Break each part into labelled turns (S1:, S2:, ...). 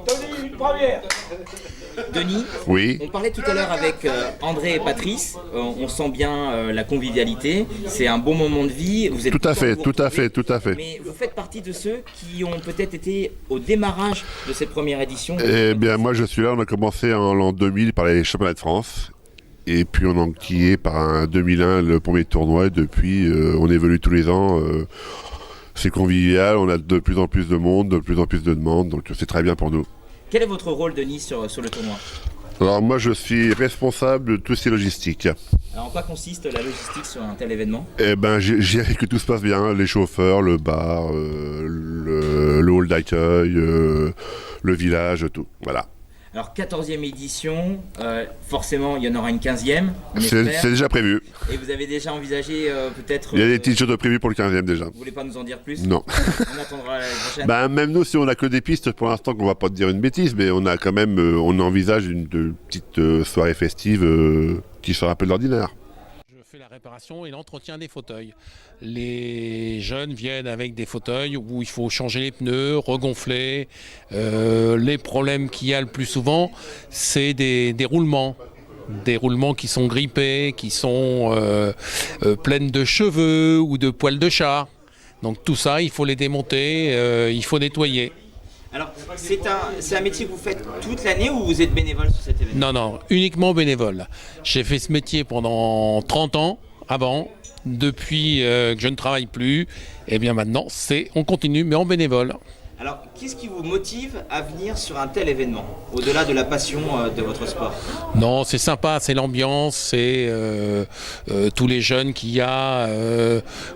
S1: Denis, une première.
S2: Denis,
S3: Oui,
S2: on parlait tout à l'heure avec André et Patrice, on sent bien la convivialité, c'est un bon moment de vie. Vous êtes
S3: tout à
S2: content de
S3: fait,
S2: vous
S3: tout à
S2: retrouver,
S3: fait, tout à fait.
S2: Mais vous faites partie de ceux qui ont peut-être été au démarrage de cette première édition.
S3: Eh bien, moi, je suis là. On a commencé en l'an 2000 par les championnats de France. Et puis, on a enquillé par un 2001 le premier tournoi. Et depuis, on évolue tous les ans. C'est convivial. On a de plus en plus de monde, de plus en plus de demandes. Donc, c'est très bien pour nous.
S2: Quel est votre rôle, Denis, sur le tournoi?
S3: Alors, moi, je suis responsable de toutes ces logistiques.
S2: Alors, en quoi consiste la logistique sur un tel événement?
S3: Eh ben, j'ai que tout se passe bien. Les chauffeurs, le bar, le hall d'accueil, le village, tout. Voilà.
S2: Alors, 14e édition, forcément, il y en aura une 15e, on
S3: C'est
S2: espère.
S3: déjà prévu.
S2: Et vous avez déjà envisagé peut-être...
S3: Il y a des t-shirts prévus pour le 15e déjà.
S2: Vous voulez pas nous en dire plus?
S3: Non.
S2: On attendra l'année prochaine.
S3: Ben, même nous, si on a que des pistes, pour l'instant, qu'on va pas te dire une bêtise, mais on a quand même, on envisage une petite soirée festive qui sera un peu de l'ordinaire.
S4: Je fais la réparation et l'entretien des fauteuils. Les jeunes viennent avec des fauteuils où il faut changer les pneus, regonfler. Les problèmes qu'il y a le plus souvent, c'est des roulements. Des roulements qui sont grippés, qui sont pleines de cheveux ou de poils de chat. Donc tout ça, il faut les démonter, il faut nettoyer.
S2: Alors, c'est un métier que vous faites toute l'année ou vous êtes bénévole sur cet événement?
S4: Non, uniquement bénévole. J'ai fait ce métier pendant 30 ans avant. Depuis que je ne travaille plus, et bien maintenant, on continue, mais en bénévole.
S2: Alors, qu'est-ce qui vous motive à venir sur un tel événement, au-delà de la passion de votre sport?
S4: Non, c'est sympa, c'est l'ambiance, c'est tous les jeunes qu'il y a.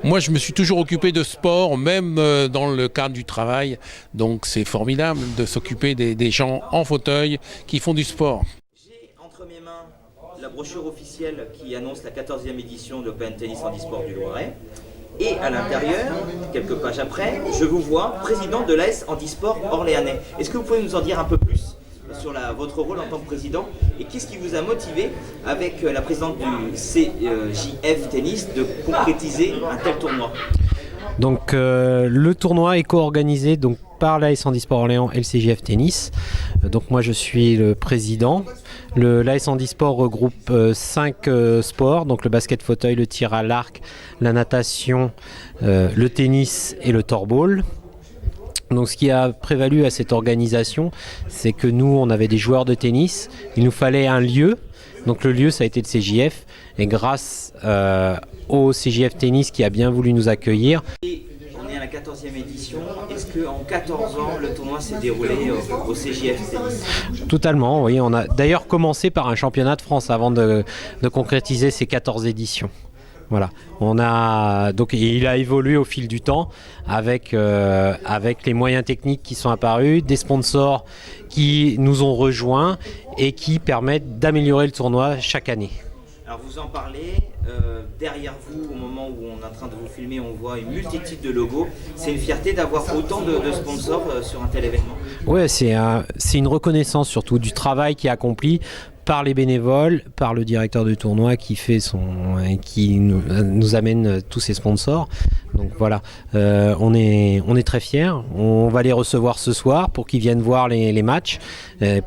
S4: Moi, je me suis toujours occupé de sport, même dans le cadre du travail. Donc, c'est formidable de s'occuper des gens en fauteuil qui font du sport.
S2: J'ai entre mes mains la brochure officielle qui annonce la 14e édition de l'Open Tennis Handisport du Loiret. Et à l'intérieur, quelques pages après, je vous vois président de l'AS Handisport Orléanais. Est-ce que vous pouvez nous en dire un peu plus sur votre rôle en tant que président? Et qu'est-ce qui vous a motivé, avec la présidente du CJF Tennis, de concrétiser un tel tournoi?
S5: Donc le tournoi est co-organisé donc, par l'AS Handisport Orléans et le CJF Tennis. Donc moi je suis le président. L'AS Handisport regroupe 5 sports, donc le basket fauteuil, le tir à l'arc, la natation, le tennis et le torball. Donc ce qui a prévalu à cette organisation, c'est que nous on avait des joueurs de tennis, il nous fallait un lieu. Donc le lieu ça a été le CJF et grâce au CJF Tennis qui a bien voulu nous accueillir.
S2: Et on est à la 14e édition, est-ce qu'en 14 ans le tournoi s'est déroulé au CJF Tennis?
S5: Totalement, oui. On a d'ailleurs commencé par un championnat de France avant de concrétiser ces 14 éditions. Voilà. Il a évolué au fil du temps avec les moyens techniques qui sont apparus, des sponsors qui nous ont rejoints et qui permettent d'améliorer le tournoi chaque année.
S2: Alors vous en parlez, derrière vous, au moment où on est en train de vous filmer, on voit une multitude de logos. C'est une fierté d'avoir autant de sponsors sur un tel événement?
S5: Ouais, c'est une reconnaissance surtout du travail qui est accompli par les bénévoles, par le directeur du tournoi qui nous amène tous ces sponsors. Donc voilà, on est très fiers. On va les recevoir ce soir pour qu'ils viennent voir les matchs,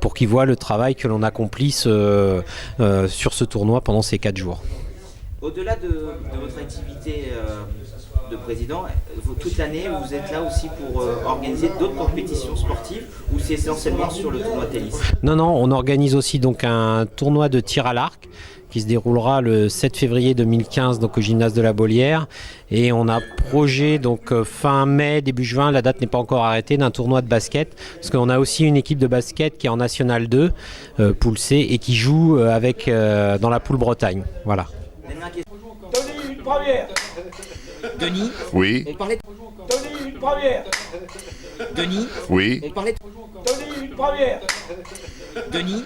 S5: pour qu'ils voient le travail que l'on accomplit sur ce tournoi pendant ces 4 jours.
S2: Au-delà de votre activité de président, toute l'année vous êtes là aussi pour organiser d'autres compétitions sportives ou c'est essentiellement sur le tournoi tennis?
S5: Non, on organise aussi donc un tournoi de tir à l'arc qui se déroulera le 7 février 2015 donc au gymnase de la Bollière et on a projet donc fin mai, début juin, la date n'est pas encore arrêtée, d'un tournoi de basket parce qu'on a aussi une équipe de basket qui est en National 2, poule C et qui joue dans la poule Bretagne. Voilà.
S1: Denis, une première.
S2: Denis,
S3: Oui,
S2: on parlait
S1: Denis, une première.
S2: Denis,
S3: oui.
S2: on parlait
S1: Denis, une première.
S2: Denis.